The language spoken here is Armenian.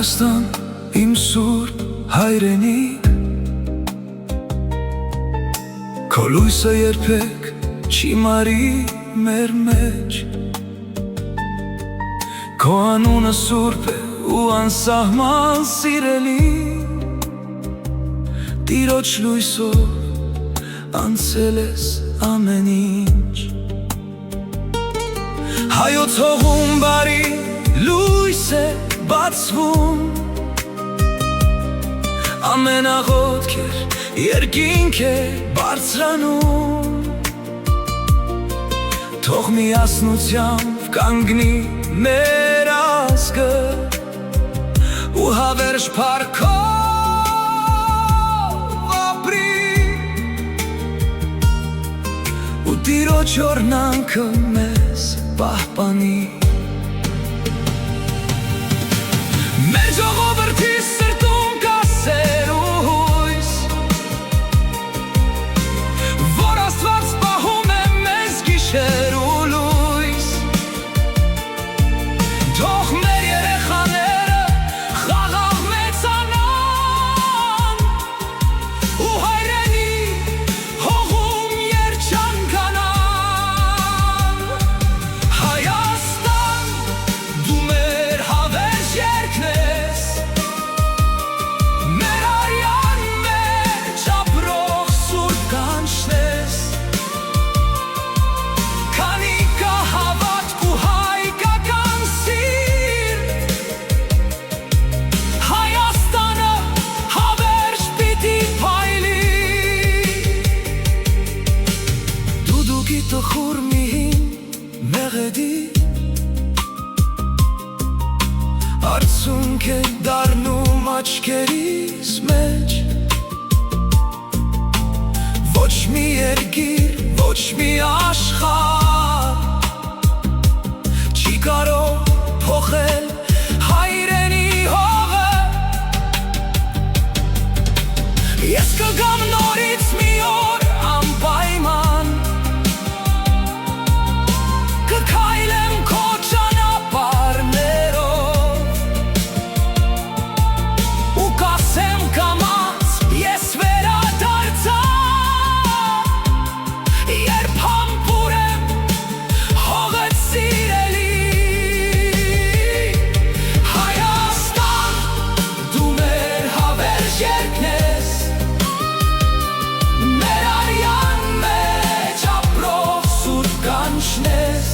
Հայաստան, իմ սուրբ հայրենիք, քո լույսը երբեք չի մարի մեր մեջ, քո անունը սուրբ է ու անսահման սիրելի, Տիրոջ լույսով անցել ես ամեն ինչ։ Հայոց հողում բարի լույս է բացվում, ամեն աղոթքեր երկինք է բարձրանում, թող միասնությամբ կանգնի մեր ազգը ու հավերժ փառքով Տիրոջ օրհնանքը մեզ պահպանի։ Մեր ժողովրդի սրտում կա սեր ու հույս, որ Աստված պահում է մեզ գիշեր ու լույս, թող մեր երեխաները խաղաղ մեծանան ու հայրենի հողում երջանք Տխուր միհին մեղեդի Արցունք է դառնում աչքերիս մեջ, ոչ մի երկիր, ոչ մի աշխարհ չի կարող փոխել հայրենի հողը։ Ես կգամ նորից մի օր անպայման, կքայլեմ քո ճանապարհներով ու կասեմ կամաց ես վերադարձա, երբ համբուրեմ հողդ սիրելի։ Հայաստան, դու մեր հավերժ երկն ես, մեր արյան մեջ ապրող սուրբ կանչն ես,